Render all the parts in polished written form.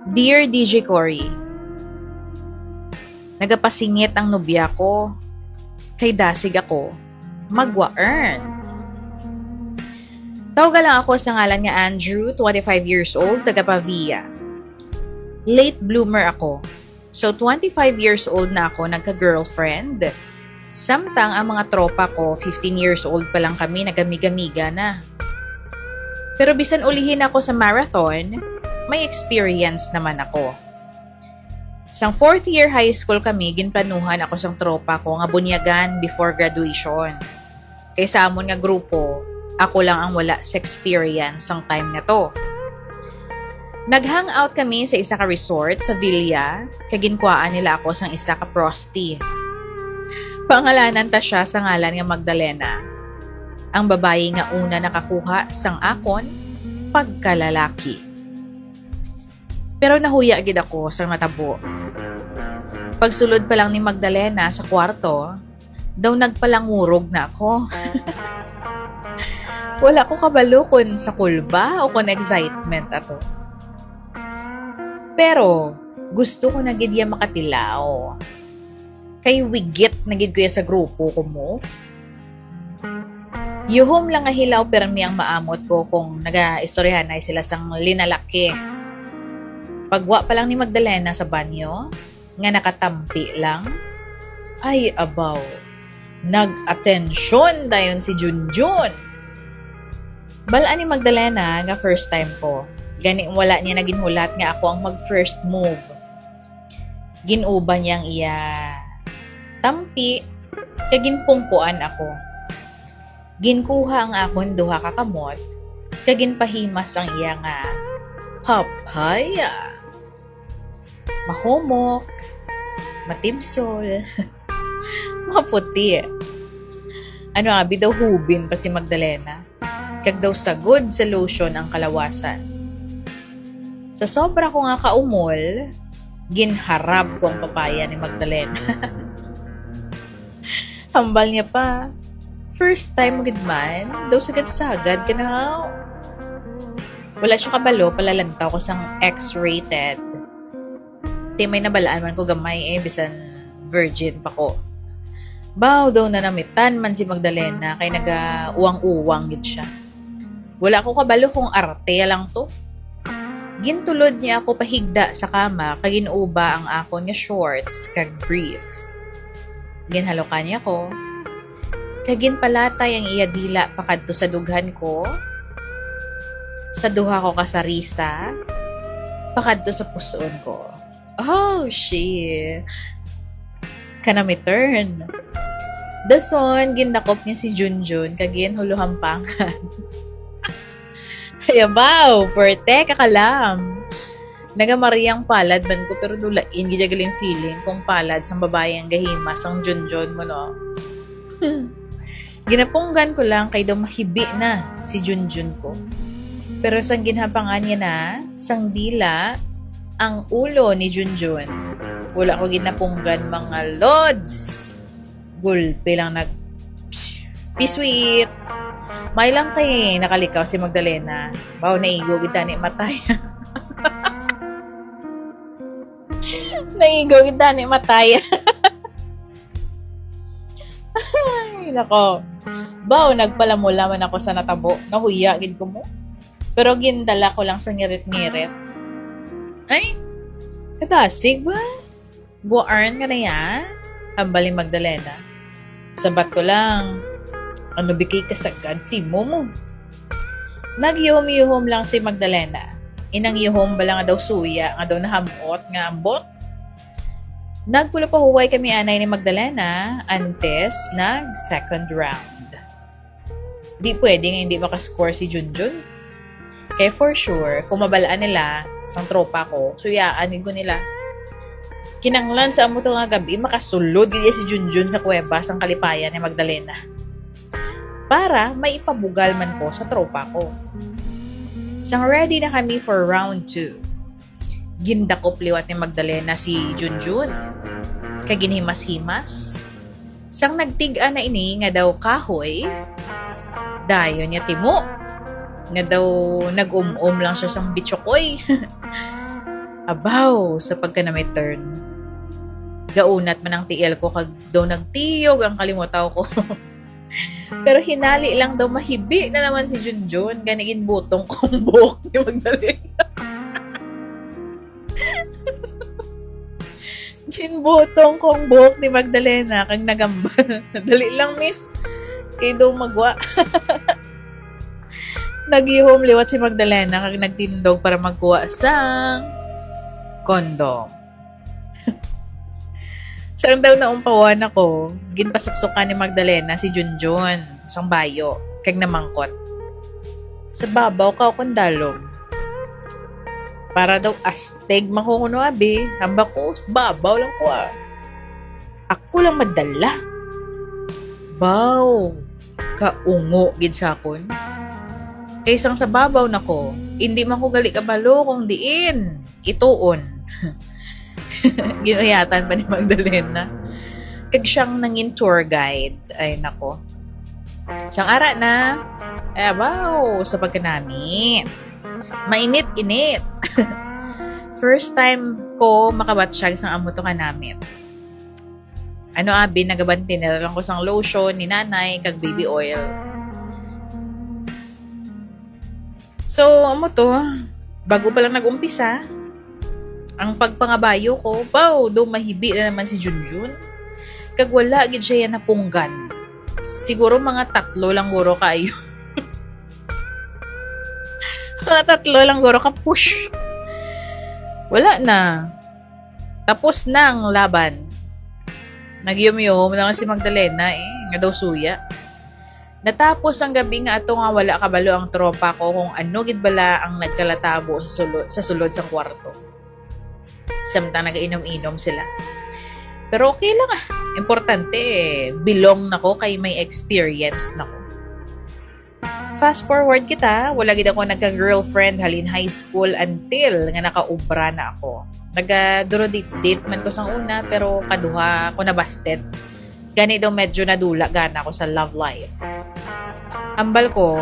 Dear DJ Cory, nagapasingit ang nobya ko. Kay dasig ako, magwa-earn. Tawagan lang ako sa ngalan nga Andrew, 25 years old, taga Pavia. Late bloomer ako. So 25 years old na ako nagka-girlfriend. Samtang ang mga tropa ko, 15 years old pa lang kami, nagamiga-miga na. Pero bisan ulihin ako sa marathon, may experience naman ako. Sang 4th year high school kami, ginplanuhan ako sang tropa ko nga bunyagan before graduation. Kaysa amon nga grupo, ako lang ang wala sa experience sang time na to. Nag-hangout kami sa isa ka resort sa Villa, kaginkwaan nila ako sang isa ka prosti. Pangalanan ta siya sa ngalan nga Magdalena. Ang babae nga una nakakuha sang akon, pagkalalaki. Pero nahuya gid ako sang natabo. Pagsulod pa lang ni Magdalena sa kwarto, daw nagpalangurog na ako. Wala ko kabalo kung sa kulba o kung excitement ato. Pero gusto ko na gid ya makatilaw. Kay wigit na gid ko ya sa grupo ko mo. Yuhom lang nga hilaw permi ang maamot ko kung naga-istoryahan na sila sang linalaki. Pagwa pa lang ni Magdalena sa banyo, nga nakatampi lang, ay abaw, nag-atensyon dayon si Junjun. Balaan ni Magdalena nga first time ko, gani wala niya naging hulat nga ako ang mag-first move. Ginuba niyang iya tampi, kaginpungkuan ako. Ginkuha ang akon duha ka kamot, kaginpahimas ang iya nga papaya. Mahumok, matibsol, maputi. Ano nga, bidaw hubin pa si Magdalena. Kag daw sagod sa lotion ang kalawasan. Sa sobra ko nga kaumol, ginharap ko ang papaya ni Magdalena. Hambal niya pa. First time mo gid man, daw sagad-sagad ka na. Wala siya kabalo, palalantaw ko sang X-rated. May nabalaan man ko gamay bisan virgin pa ko. Baw daw na namitan man si Magdalena kay naga-uwang-uwang gid siya. Wala ko kabalo kung arte lang to. Gintulod niya ako pahigda sa kama kay ginuba ang akon nga shorts kag brief. Ginhalokan niya ko. Kay ginpalatay ang iya dila pakadto sa dughan ko. Sa duha ko kasarisa, pakadto sa pusoon ko. Oh, shit. Kanami turn. Dason, ginakop niya si Junjun, kagin huluhampangan. Kaya baw, perte kakalam. Nagamariang palad man ko, pero dulain, gijagaling feeling kung palad sang babae ang gahimas ang Junjun mo, no? Ginapunggan ko lang kay daw mahibi na si Junjun ko. Pero sang ginhapangan niya na, sang dila, ang ulo ni Junjun. Wala ko ginapunggan mga lods. Gulpe lang P-sweet. May lang kay nakalikaw si Magdalena. Baw naigo kita ni matay. Naigo kita ni matay. Ay, nako. Baw nagpalamula man ako sa natabo. Nahuya gid ko mo. Pero gindala ko lang sa ngirit-ngirit. Ay, katastig ba? Go-earn ka na yan? Hambaling Magdalena. Sabat ko lang. Ano bikay kasagad si Momo? Nagyuhom-yuhom lang si Magdalena. Inang yuhom ba lang nga daw suya, nga daw nahamot, nga ambot. Nagpulapahuway kami anay ni Magdalena, antes nag second round. Di pwede nga hindi makascore si Junjun. Kaya for sure, kung mabalaan nila, sang tropa ko, suyaan ko nila. Kinanglan sa amo to nga gabi, makasulod gaya si Junjun sa kuweba sang kalipayan ni Magdalena. Para maipabugal man ko sa tropa ko. Sang ready na kami for round 2. Gindakop liwat ni Magdalena si Junjun. Kaginhimas-himas. Sang nagtiga na ini nga daw kahoy, dayon niya timo. Nga daw nag-lang siya sang bitchokoy. Abaw, sa pagka na may turn. Gaunat man ang tiil ko kag daw nagtiyog ang kalimutaw ko. Pero hinali lang daw mahibi na naman si Junjun. Ganigin butong kong buhok ni Magdalena. Ginbutong kong buhok ni Magdalena kag nagamba. Dali lang, miss. Kay daw magwa. Nagihom liwat si Magdalena kag nagtindog para magkuha sang kondom. Sarang daw na umpawan ako, ginpasuksukan ni Magdalena si Junjun sang bayo, kag namangkot. Sa babaw ka akong dalom. Para daw astig makukuno abi, hamba ko, babaw lang ko ah. Ako lang madala. Baw, kaungo gid sakon. Kaysang sa babaw na ko, hindi man ko gali kabalo kung diin, ituon. Ginuyatan pa ni Magdalena. Kag siyang nangin tour guide. Ay, nako. Sang ara na, abaw, sa pagkanamit. Mainit-init. First time ko makabatsyag sang amo to kanamit. Ano abi, nagabanti na lang ko sang lotion ni nanay kag baby oil. So, amo to, bago pa lang nag-umpisa, ang pagpangabayo ko, wow, daw mahibi na naman si Junjun. Kag wala, gid siya yan napunggan. Siguro mga 3 lang guro kayo. Mga 3 lang guro ka push. Wala na. Tapos na ang laban. Nagyum-yum na si Magdalena nga daw suya. Natapos ang gabi nga ato nga wala kabalo ang tropa ko kung ano gid bala ang nagkalatabo sa sulod sa kwarto. Samtang nag-inom-inom sila. Pero okay lang ah. Importante belong na ko kay may experience na ko. Fast forward kita, wala gid ako nagka-girlfriend halin high school until nga nakaubra na ako. Nag-date man ko sang una pero kaduha ko na busted. Gani daw medyo nadula gana ako sa love life. Ambal ko,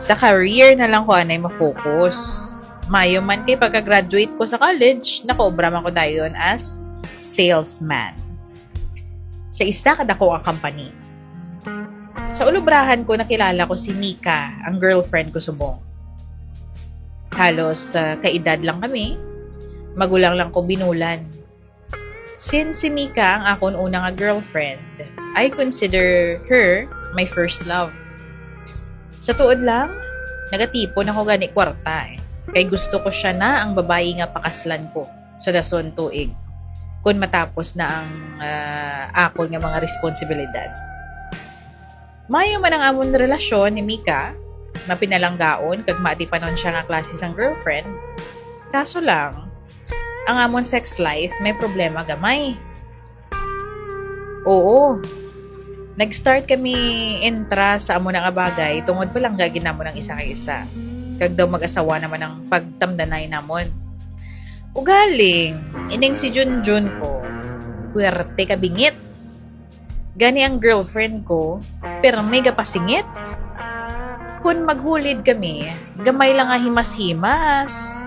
sa career na lang ko anay ma-focus. Mayo man kay pagka-graduate ko sa college, nakaobra man ko dayon as salesman. Sa isa kadako ang company. Sa ulubrahan ko, nakilala ko si Mika, ang girlfriend ko subong. Halos kaedad lang kami. Magulang lang ko binulan. Since si Mika ang akon unang girlfriend, I consider her my first love. Sa tuod lang, nagatipon ako gani kwarta Kay gusto ko siya na ang babae nga pakaslan ko sa dason tuig. Kung matapos na ang akon nga mga responsibilidad. Mayo man ang amon relasyon ni Mika, mapinalanggaon kag maati pa nun siya nga klase sang girlfriend. Kaso lang, ang amon sex life may problema gamay. Oo. Nag-start kami intra sa amon nga bagay tungod pa lang gagin namon ang isa kay isa. Kag daw mag-asawa naman ang pagtamdanay namon. Ugaling, ining si Junjun ko, puwerte ka bingit. Gani ang girlfriend ko, pero may gapasingit. Kung maghulid kami, gamay lang nga himas-himas.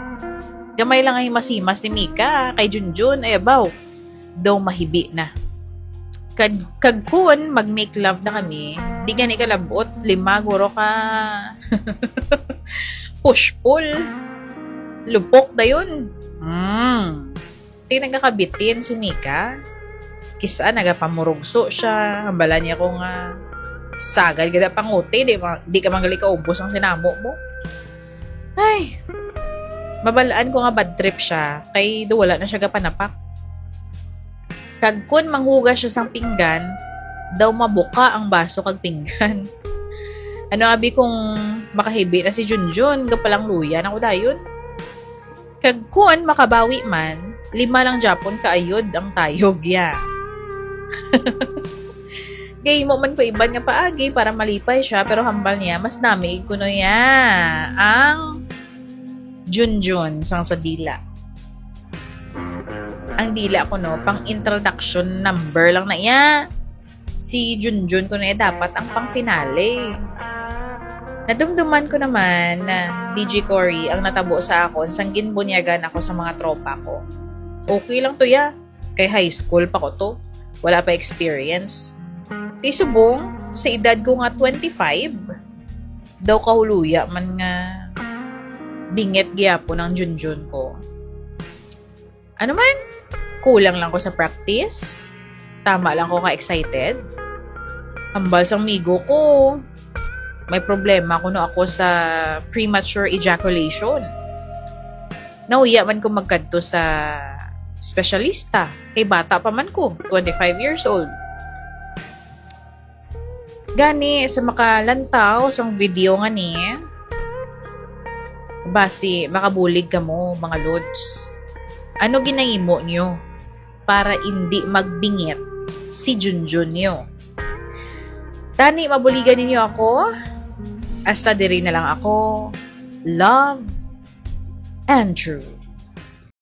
Gamay lang nga himas-himas ni Mika kay Junjun, ay abaw, daw mahibi na. Kag kun mag-make love na kami, di gani kalabot, 5 guro ka. Push-pull. Lupok na yun. Tingnan nagkakabitin si Mika. Kisa nagapamurugso siya. Hambala niya kung sagad gada panguti. Di ka manggali ka ubos ang sinamo mo. Ay, mabalaan ko nga bad trip siya. Kay do wala na siya gapanapak. Kag kun manghugas siya sang pinggan, daw mabuka ang baso kag pinggan. Ano abi kung makahibi na si Junjun, gapalang luya na ko dayon. Kag kun makabawi man, 5 lang Japon kaayod ang tayog ya. Gay mo man ko iban nga paagi para malipay siya, pero hambal niya, mas nami kuno ya ang Junjun sang sa dila. Ang dila ko no, pang introduction number lang na iya. Si Junjun ko na dapat ang pang finale. Nadumduman ko naman na DJ Cory ang natabo sa akon sang ginbunyagan ako sa mga tropa ko. Okay lang to ya. Kay high school pa ko to. Wala pa experience. Ti subong, sa edad ko nga 25, daw kahuluya man nga bingit gyapon ng junjun ko. Ano man, kulang lang ko sa practice. Tama lang ko ka excited. Hambal sang migo ko. May problema kuno ako sa premature ejaculation. Nauya man ko magkadto sa specialista. Kay bata pa man ko, 25 years old. Gani, sa makalantaw sang video nga ni, basti makabulig ka mo, mga lods. Ano ginahimo nyo para hindi magbingit si Junjun nyo? Tani, mabuligan ninyo ako? Hasta diri na lang ako. Love, Andrew.